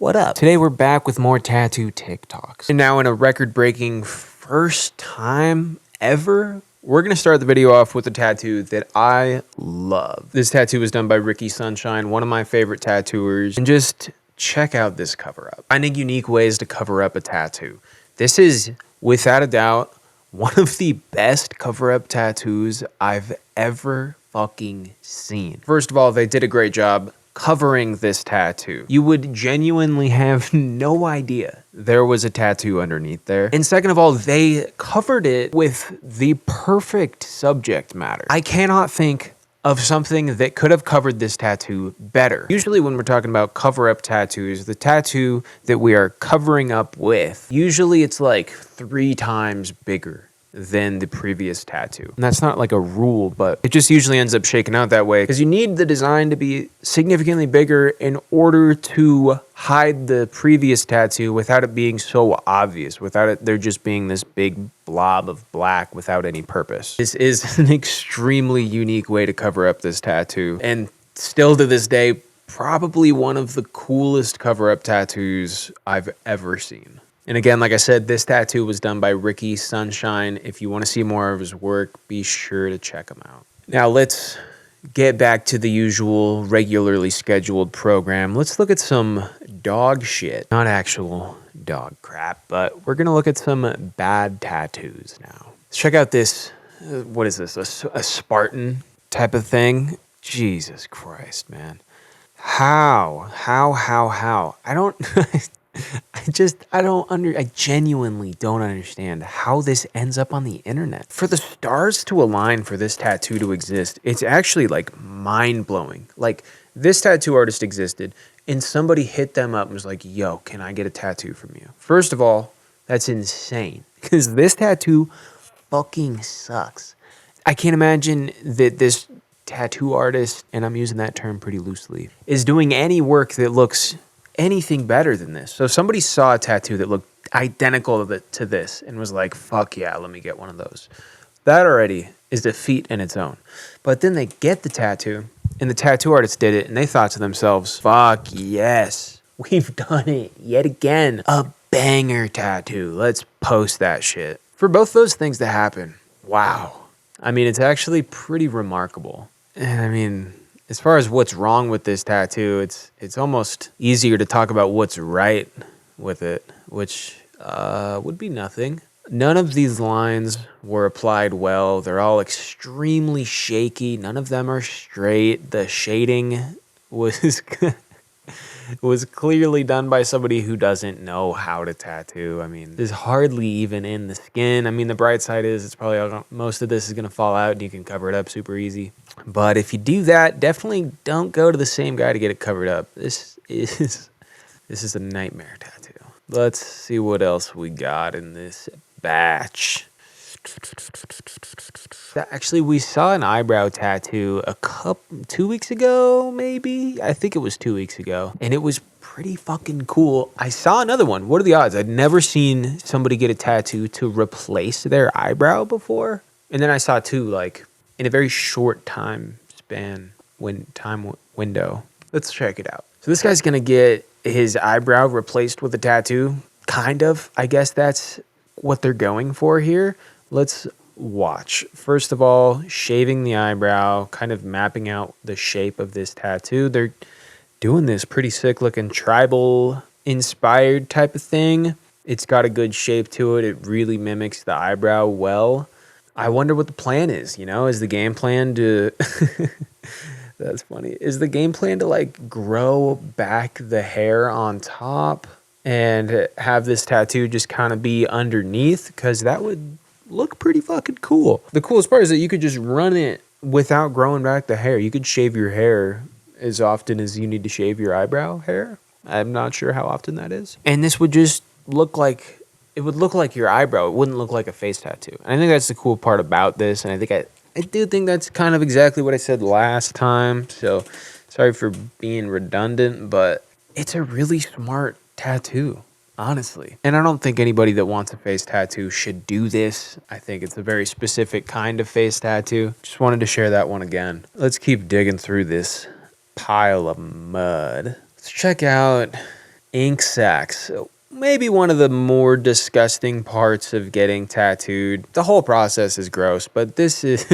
What up? Today we're back with more tattoo TikToks. And now in a record-breaking first time ever, we're going to start the video off with a tattoo that I love. This tattoo was done by Ricky Sunshine, one of my favorite tattooers. And just check out this cover-up. Finding unique ways to cover up a tattoo. This is, without a doubt, one of the best cover-up tattoos I've ever fucking seen. First of all, they did a great job covering this tattoo. You would genuinely have no idea there was a tattoo underneath there. And second of all, they covered it with the perfect subject matter. I cannot think of something that could have covered this tattoo better. Usually when we're talking about cover-up tattoos, the tattoo that we are covering up with, usually it's like 3 times bigger than the previous tattoo. And that's not like a rule, but it just usually ends up shaking out that way because you need the design to be significantly bigger in order to hide the previous tattoo without it being so obvious, without it there just being this big blob of black without any purpose. This is an extremely unique way to cover up this tattoo, and still to this day, probably one of the coolest cover-up tattoos I've ever seen. And again, like I said, this tattoo was done by Ricky Sunshine. If you want to see more of his work, be sure to check him out. Now let's get back to the usual regularly scheduled program. Let's look at some dog shit. Not actual dog crap, but we're going to look at some bad tattoos now. Let's check out this, what is this, a Spartan type of thing? Jesus Christ, man. How? I don't... I genuinely don't understand how this ends up on the internet. For the stars to align for this tattoo to exist, it's actually like mind-blowing. Like, this tattoo artist existed and somebody hit them up and was like, yo, can I get a tattoo from you? First of all, that's insane because this tattoo fucking sucks. I can't imagine that this tattoo artist, and I'm using that term pretty loosely, is doing any work that looks anything better than this. So somebody saw a tattoo that looked identical to this and was like, fuck yeah, let me get one of those. That already is a feat in its own. But then they get the tattoo and the tattoo artist did it and they thought to themselves, fuck yes, we've done it yet again. A banger tattoo. Let's post that shit. For both those things to happen, wow. I mean, it's actually pretty remarkable. And I mean, as far as what's wrong with this tattoo, it's almost easier to talk about what's right with it, which would be nothing. None of these lines were applied well. They're all extremely shaky. None of them are straight. The shading was was clearly done by somebody who doesn't know how to tattoo. I mean, there's hardly even in the skin. I mean, the bright side is it's probably most of this is going to fall out and you can cover it up super easy. But if you do that, definitely don't go to the same guy to get it covered up. This is a nightmare tattoo. Let's see what else we got in this batch. Actually, we saw an eyebrow tattoo 2 weeks ago, maybe? I think it was 2 weeks ago. And it was pretty fucking cool. I saw another one. What are the odds? I'd never seen somebody get a tattoo to replace their eyebrow before. And then I saw two, like, in a very short time window. Let's check it out. So this guy's gonna get his eyebrow replaced with a tattoo. Kind of. I guess that's what they're going for here. Let's watch. First of all, shaving the eyebrow, kind of mapping out the shape of this tattoo. They're doing this pretty sick looking tribal inspired type of thing. It's got a good shape to it. It really mimics the eyebrow well. I wonder what the plan is, you know? Is the game plan to... That's funny. Is the game plan to, like, grow back the hair on top and have this tattoo just kind of be underneath? Because that would look pretty fucking cool. The coolest part is that you could just run it without growing back the hair. You could shave your hair as often as you need to shave your eyebrow hair. I'm not sure how often that is. And this would just look like... It would look like your eyebrow. It wouldn't look like a face tattoo. And I think that's the cool part about this. And I think I do think that's kind of exactly what I said last time. So sorry for being redundant, but it's a really smart tattoo, honestly. And I don't think anybody that wants a face tattoo should do this. I think it's a very specific kind of face tattoo. Just wanted to share that one again. Let's keep digging through this pile of mud. Let's check out Ink sacs. So maybe one of the more disgusting parts of getting tattooed. The whole process is gross, but this is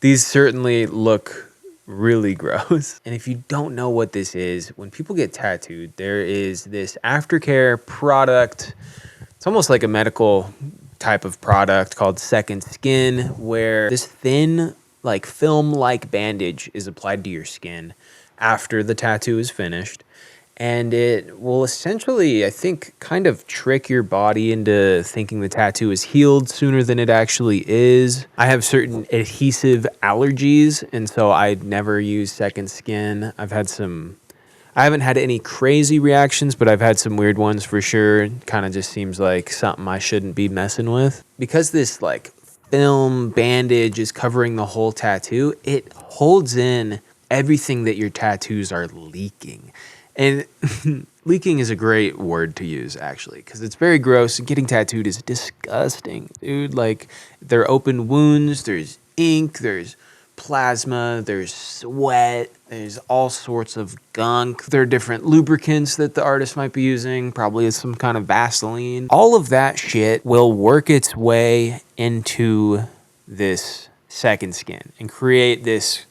these certainly look really gross. And if you don't know what this is, when people get tattooed, there is this aftercare product. It's almost like a medical type of product called second skin, where this thin, like film-like bandage is applied to your skin after the tattoo is finished. And it will essentially, I think, kind of trick your body into thinking the tattoo is healed sooner than it actually is. I have certain adhesive allergies, and so I never use second skin. I haven't had any crazy reactions, but I've had some weird ones for sure. It kind of just seems like something I shouldn't be messing with. Because this like film bandage is covering the whole tattoo, it holds in everything that your tattoos are leaking. And leaking is a great word to use, actually, because it's very gross. Getting tattooed is disgusting, dude. Like, there are open wounds, there's ink, there's plasma, there's sweat, there's all sorts of gunk. There are different lubricants that the artist might be using, probably some kind of Vaseline. All of that shit will work its way into this second skin and create this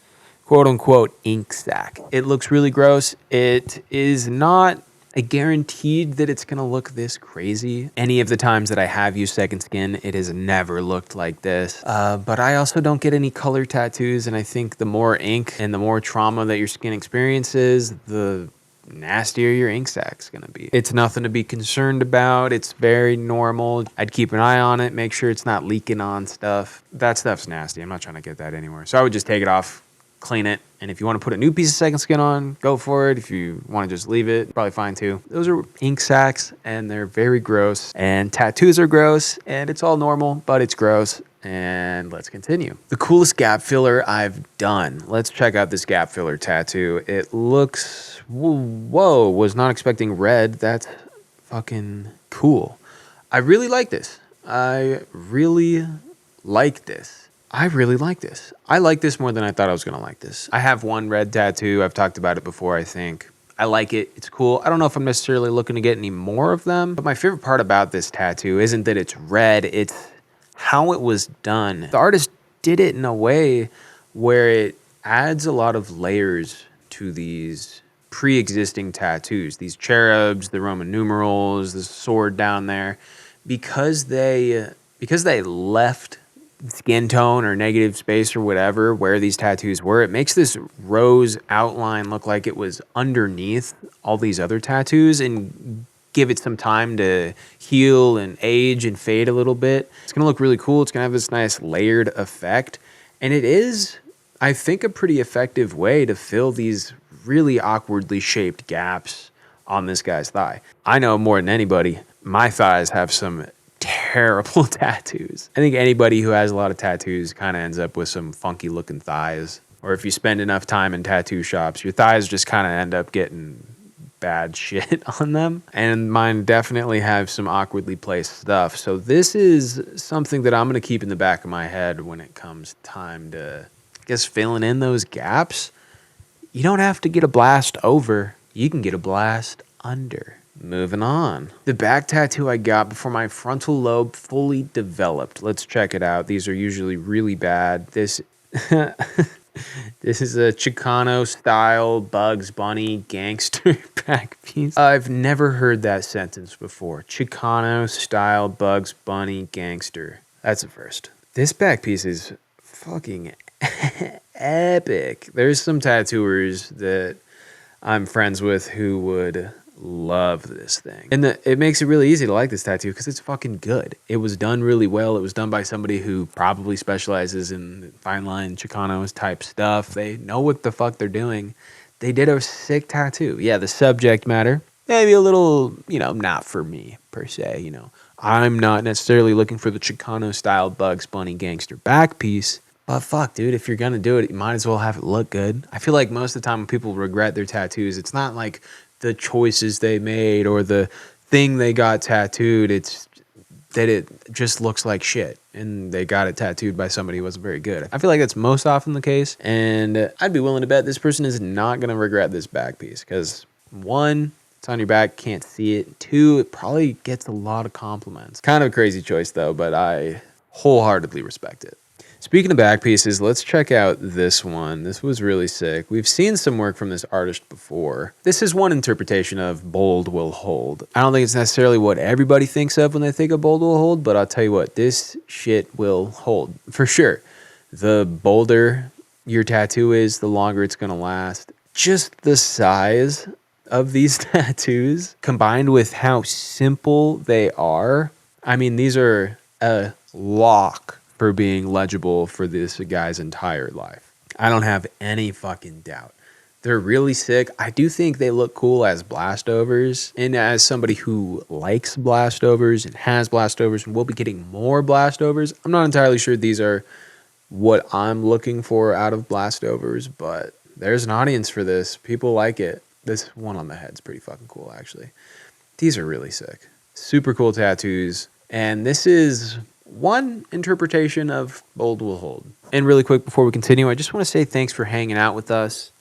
quote unquote ink sac. It looks really gross. It is not guaranteed that it's gonna look this crazy. Any of the times that I have used second skin, it has never looked like this. But I also don't get any color tattoos, and I think the more ink and the more trauma that your skin experiences, the nastier your ink sac's gonna be. It's nothing to be concerned about. It's very normal. I'd keep an eye on it, make sure it's not leaking on stuff. That stuff's nasty. I'm not trying to get that anywhere. So I would just take it off, clean it, and if you want to put a new piece of second skin on, go for it. If you want to just leave it, probably fine too. Those are ink sacs, and they're very gross, and tattoos are gross, and it's all normal, but it's gross. And let's continue. The coolest gap filler I've done. Let's check out this gap filler tattoo. It looks, whoa, was not expecting red. That's fucking cool. I really like this. I really like this. I like this more than I thought I was going to like this. I have one red tattoo. I've talked about it before, I think. I like it. It's cool. I don't know if I'm necessarily looking to get any more of them, but my favorite part about this tattoo isn't that it's red. It's how it was done. The artist did it in a way where it adds a lot of layers to these pre-existing tattoos. These cherubs, the Roman numerals, the sword down there. Because they left skin tone or negative space or whatever where these tattoos were, it makes this rose outline look like it was underneath all these other tattoos and give it some time to heal and age and fade a little bit. It's gonna look really cool. It's gonna have this nice layered effect, and it is, I think, a pretty effective way to fill these really awkwardly shaped gaps on this guy's thigh. I know more than anybody, my thighs have some terrible tattoos. I think anybody who has a lot of tattoos kind of ends up with some funky looking thighs. Or if you spend enough time in tattoo shops, your thighs just kind of end up getting bad shit on them. And mine definitely have some awkwardly placed stuff. So this is something that I'm going to keep in the back of my head when it comes time to, I guess, filling in those gaps. You don't have to get a blast over. You can get a blast under. Moving on. The back tattoo I got before my frontal lobe fully developed. Let's check it out. These are usually really bad. This this is a Chicano style Bugs Bunny gangster back piece. I've never heard that sentence before. Chicano style Bugs Bunny gangster. That's a first. This back piece is fucking epic. There's some tattooers that I'm friends with who would love this thing. And it makes it really easy to like this tattoo because it's fucking good. It was done really well. It was done by somebody who probably specializes in fine line Chicanos type stuff. They know what the fuck they're doing. They did a sick tattoo. Yeah, the subject matter, maybe a little, not for me per se, I'm not necessarily looking for the Chicano style Bugs Bunny gangster back piece. But fuck, dude, if you're gonna do it, you might as well have it look good. I feel like most of the time when people regret their tattoos, it's not like the choices they made or the thing they got tattooed. It's that it just looks like shit and they got it tattooed by somebody who wasn't very good. I feel like that's most often the case, and I'd be willing to bet this person is not going to regret this back piece because, one, It's on your back, can't see it. 2, it probably gets a lot of compliments. Kind of a crazy choice though, but I wholeheartedly respect it. Speaking of back pieces, let's check out this one. This was really sick. We've seen some work from this artist before. This is one interpretation of bold will hold. I don't think it's necessarily what everybody thinks of when they think of bold will hold, but I'll tell you what, this shit will hold for sure. The bolder your tattoo is, the longer it's gonna last. Just the size of these tattoos combined with how simple they are. I mean, these are a lock for being legible for this guy's entire life. I don't have any fucking doubt. They're really sick. I do think they look cool as blastovers. And as somebody who likes blastovers and has blastovers and will be getting more blastovers, I'm not entirely sure these are what I'm looking for out of blastovers, but there's an audience for this. People like it. This one on the head's pretty fucking cool, actually. These are really sick. Super cool tattoos. And this is one interpretation of bold will hold. And really quick before we continue, I just want to say thanks for hanging out with us.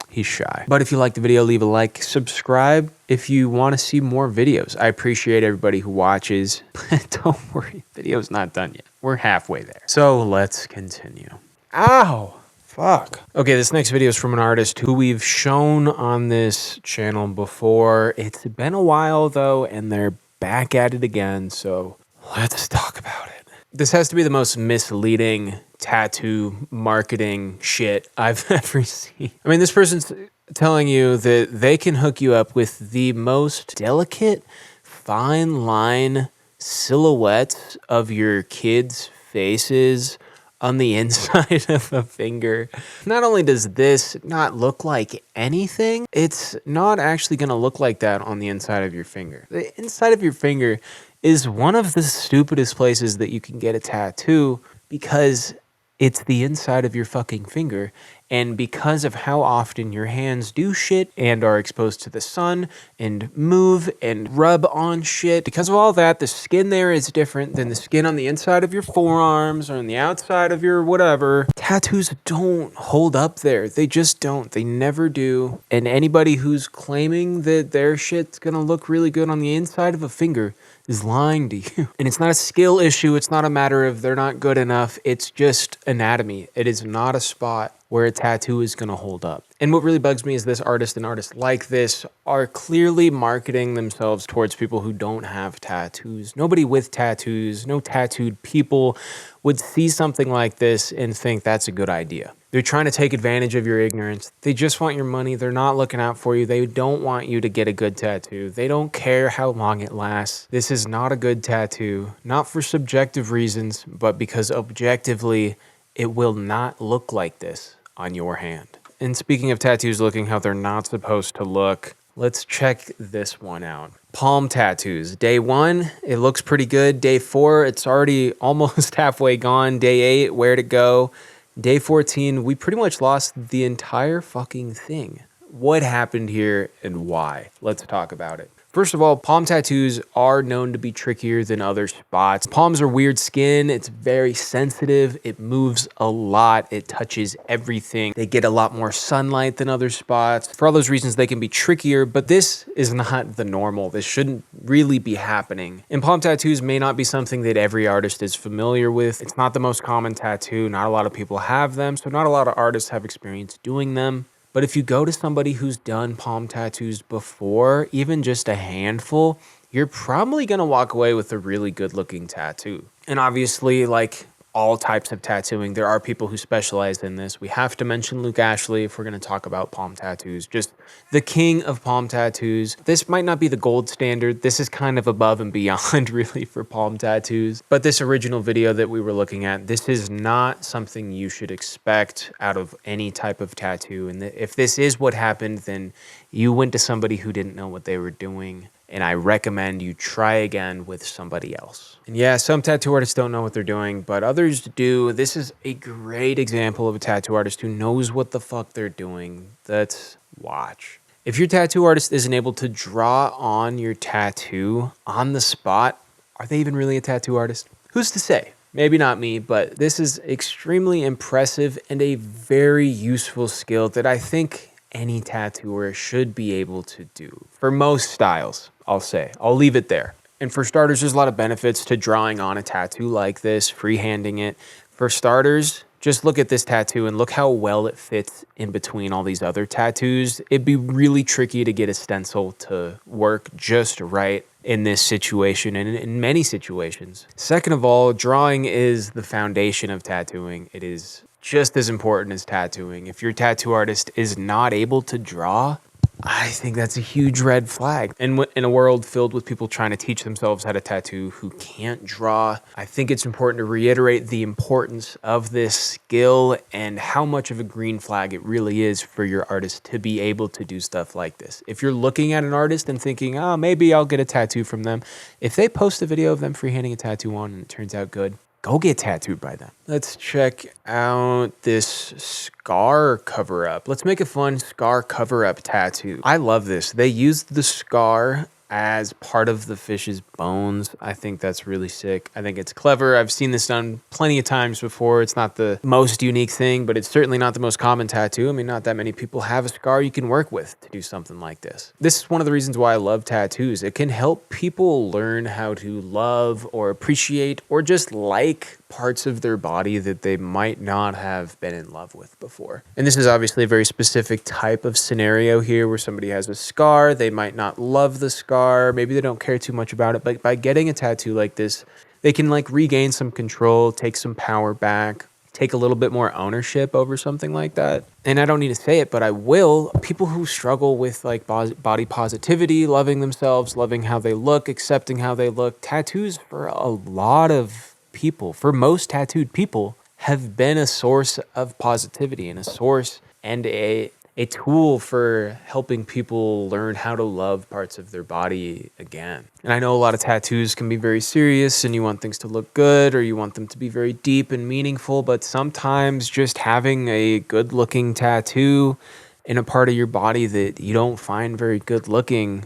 He's shy. But if you liked the video, leave a like, subscribe if you want to see more videos. I appreciate everybody who watches. Don't worry, video's not done yet. We're halfway there. So let's continue. Ow! Fuck. Okay, this next video is from an artist who we've shown on this channel before. It's been a while though, and they're back at it again, so let's talk about it. This has to be the most misleading tattoo marketing shit I've ever seen. I mean, this person's telling you that they can hook you up with the most delicate, fine line silhouettes of your kids' faces on the inside of a finger. Not only does this not look like anything, it's not actually going to look like that on the inside of your finger. The inside of your finger is one of the stupidest places that you can get a tattoo because it's the inside of your fucking finger. And because of how often your hands do shit and are exposed to the sun and move and rub on shit, because of all that, the skin there is different than the skin on the inside of your forearms or on the outside of your whatever. Tattoos don't hold up there. They just don't. They never do. And anybody who's claiming that their shit's gonna look really good on the inside of a finger is lying to you. And it's not a skill issue. It's not a matter of they're not good enough. It's just anatomy. It is not a spot where a tattoo is going to hold up. And what really bugs me is this artist and artists like this are clearly marketing themselves towards people who don't have tattoos. Nobody with tattoos, no tattooed people would see something like this and think that's a good idea. They're trying to take advantage of your ignorance. They just want your money. They're not looking out for you. They don't want you to get a good tattoo. They don't care how long it lasts. This is not a good tattoo, not for subjective reasons, but because objectively, it will not look like this on your hand. And speaking of tattoos looking how they're not supposed to look, let's check this one out. Palm tattoos. Day 1, it looks pretty good. Day 4, it's already almost halfway gone. Day 8, where'd it go? Day 14, we pretty much lost the entire fucking thing. What happened here and why? Let's talk about it. First of all, palm tattoos are known to be trickier than other spots. Palms are weird skin. It's very sensitive. It moves a lot. It touches everything. They get a lot more sunlight than other spots. For all those reasons, they can be trickier, but this is not the normal. This shouldn't really be happening. And palm tattoos may not be something that every artist is familiar with. It's not the most common tattoo. Not a lot of people have them, so not a lot of artists have experience doing them. But if you go to somebody who's done palm tattoos before, even just a handful, you're probably going to walk away with a really good looking tattoo. And obviously, like all types of tattooing, there are people who specialize in this. We have to mention Luke Ashley if we're going to talk about palm tattoos, just the king of palm tattoos. This might not be the gold standard. This is kind of above and beyond really for palm tattoos. But this original video that we were looking at, this is not something you should expect out of any type of tattoo. And if this is what happened, then you went to somebody who didn't know what they were doing. And I recommend you try again with somebody else. And yeah, some tattoo artists don't know what they're doing, but others do. This is a great example of a tattoo artist who knows what the fuck they're doing. Let's watch. If your tattoo artist isn't able to draw on your tattoo on the spot, are they even really a tattoo artist? Who's to say? Maybe not me, but this is extremely impressive and a very useful skill that I think any tattooer should be able to do for most styles. I'll leave it there. And for starters, there's a lot of benefits to drawing on a tattoo like this, freehanding it. For starters, just look at this tattoo and look how well it fits in between all these other tattoos. It'd be really tricky to get a stencil to work just right in this situation and in many situations. Second of all, drawing is the foundation of tattooing. It is just as important as tattooing. If your tattoo artist is not able to draw, I think that's a huge red flag. And in a world filled with people trying to teach themselves how to tattoo who can't draw, I think it's important to reiterate the importance of this skill and how much of a green flag it really is for your artist to be able to do stuff like this. If you're looking at an artist and thinking, oh, maybe I'll get a tattoo from them, if they post a video of them freehanding a tattoo on and it turns out good, go get tattooed by them. Let's check out this scar cover-up. Let's make a fun scar cover-up tattoo. I love this. They used the scar as part of the fish's bones. I think that's really sick. I think it's clever. I've seen this done plenty of times before. It's not the most unique thing, but it's certainly not the most common tattoo. I mean, not that many people have a scar you can work with to do something like this. This is one of the reasons why I love tattoos. It can help people learn how to love or appreciate or just like parts of their body that they might not have been in love with before. And this is obviously a very specific type of scenario here where somebody has a scar. They might not love the scar. Maybe they don't care too much about it. But by getting a tattoo like this, they can like regain some control, take some power back, take a little bit more ownership over something like that. And I don't need to say it, but I will. People who struggle with like body positivity, loving themselves, loving how they look, accepting how they look, tattoos for a lot of people, for most tattooed people, have been a source of positivity and a source and a tool for helping people learn how to love parts of their body again. And I know a lot of tattoos can be very serious and you want things to look good or you want them to be very deep and meaningful, but sometimes just having a good looking tattoo in a part of your body that you don't find very good looking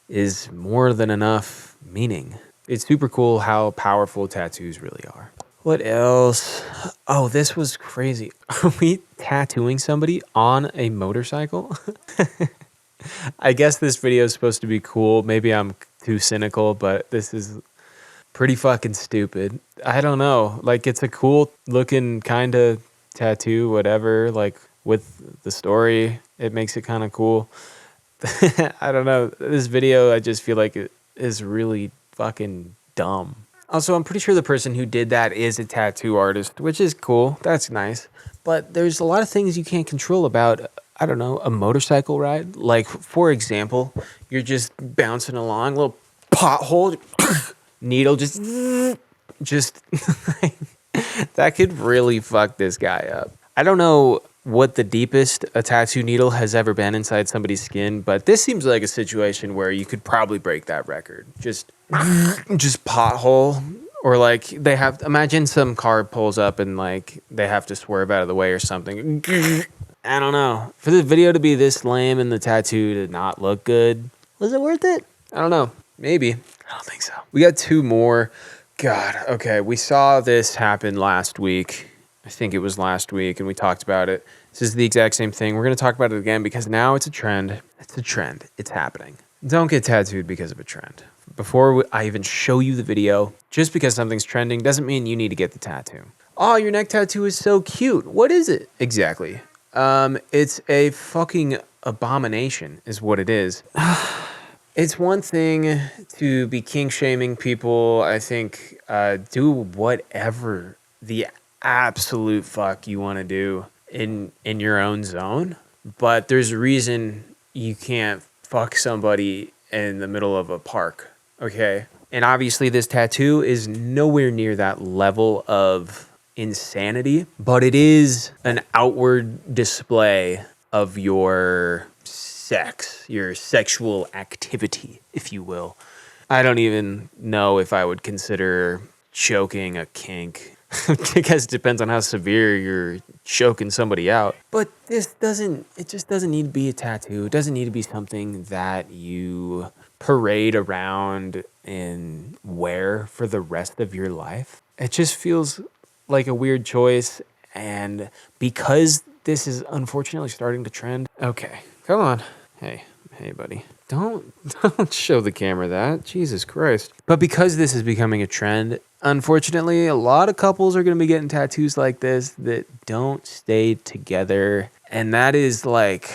is more than enough meaning. It's super cool how powerful tattoos really are. What else? Oh, this was crazy. Are we tattooing somebody on a motorcycle? I guess this video is supposed to be cool. Maybe I'm too cynical, but this is pretty fucking stupid. I don't know. Like, it's a cool looking kind of tattoo, whatever. Like, with the story, it makes it kind of cool. I don't know. This video, I just feel like it is really fucking dumb. Also, I'm pretty sure the person who did that is a tattoo artist, which is cool. That's nice. But there's a lot of things you can't control about, I don't know, a motorcycle ride. Like, for example, you're just bouncing along, little pothole, needle just that could really fuck this guy up. I don't know what the deepest a tattoo needle has ever been inside somebody's skin, but this seems like a situation where you could probably break that record. Just pothole, or like they have, imagine some car pulls up and like they have to swerve out of the way or something. I don't know. For the video to be this lame and the tattoo to not look good, was it worth it? I don't know. Maybe. I don't think so. We got two more. God, okay. We saw this happen last week. I think it was last week, and we talked about it. This is the exact same thing. We're going to talk about it again because now it's a trend. It's a trend. It's happening. Don't get tattooed because of a trend. Before I even show you the video, just because something's trending doesn't mean you need to get the tattoo. Oh, your neck tattoo is so cute. What is it? Exactly. It's a fucking abomination is what it is. It's one thing to be kink shaming people. I think do whatever the absolute fuck you want to do in your own zone, but there's a reason you can't fuck somebody in the middle of a park, okay? And obviously this tattoo is nowhere near that level of insanity, but it is an outward display of your sex, your sexual activity, if you will. I don't even know if I would consider choking a kink. I guess it depends on how severe you're choking somebody out. But it just doesn't need to be a tattoo. It doesn't need to be something that you parade around and wear for the rest of your life. It just feels like a weird choice. And because this is unfortunately starting to trend. Okay, come on. Hey, buddy. Don't show the camera that. Jesus Christ. But because this is becoming a trend, unfortunately, a lot of couples are going to be getting tattoos like this that don't stay together. And that is like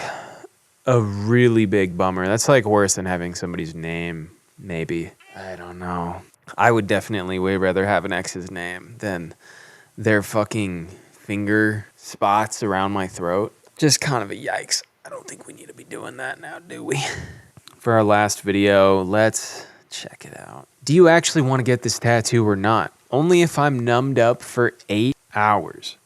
a really big bummer. That's like worse than having somebody's name, maybe. I don't know. I would definitely way rather have an ex's name than their fucking finger spots around my throat. Just kind of a yikes. I don't think we need to be doing that now, do we? For our last video, let's check it out. Do you actually want to get this tattoo or not? Only if I'm numbed up for 8 hours.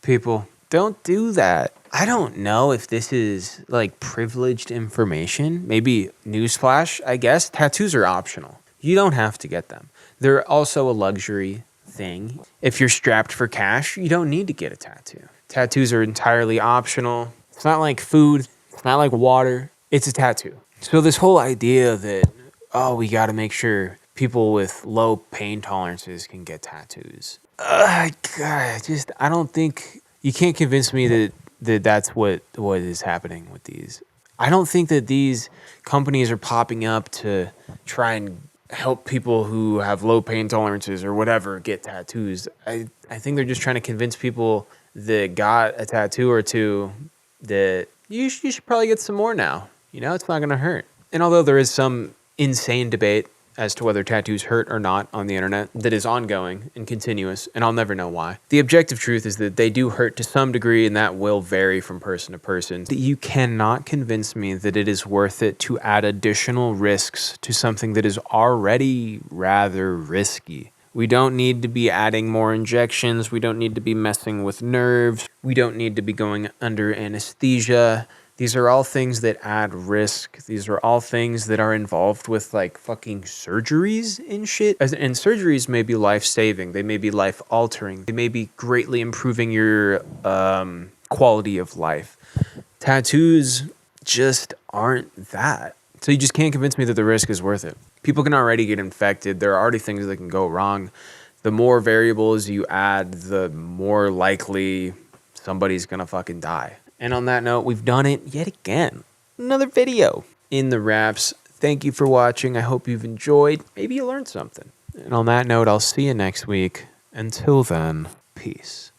People, don't do that. I don't know if this is like privileged information. Maybe newsflash, I guess. Tattoos are optional. You don't have to get them. They're also a luxury thing. If you're strapped for cash, you don't need to get a tattoo. Tattoos are entirely optional. It's not like food. It's not like water. It's a tattoo. So this whole idea that, oh, we got to make sure people with low pain tolerances can get tattoos. God, I don't think, you can't convince me that that's what is happening with these. I don't think that these companies are popping up to try and help people who have low pain tolerances or whatever get tattoos. I think they're just trying to convince people that got a tattoo or two that you should probably get some more now. You know, it's not going to hurt. And although there is some insane debate as to whether tattoos hurt or not on the internet that is ongoing and continuous, and I'll never know why, the objective truth is that they do hurt to some degree, and that will vary from person to person. You cannot convince me that it is worth it to add additional risks to something that is already rather risky. We don't need to be adding more injections. We don't need to be messing with nerves. We don't need to be going under anesthesia. These are all things that add risk. These are all things that are involved with like fucking surgeries and shit. And surgeries may be life-saving. They may be life-altering. They may be greatly improving your quality of life. Tattoos just aren't that. So you just can't convince me that the risk is worth it. People can already get infected. There are already things that can go wrong. The more variables you add, the more likely somebody's gonna fucking die. And on that note, we've done it yet again. Another video in the wraps. Thank you for watching. I hope you've enjoyed. Maybe you learned something. And on that note, I'll see you next week. Until then, peace.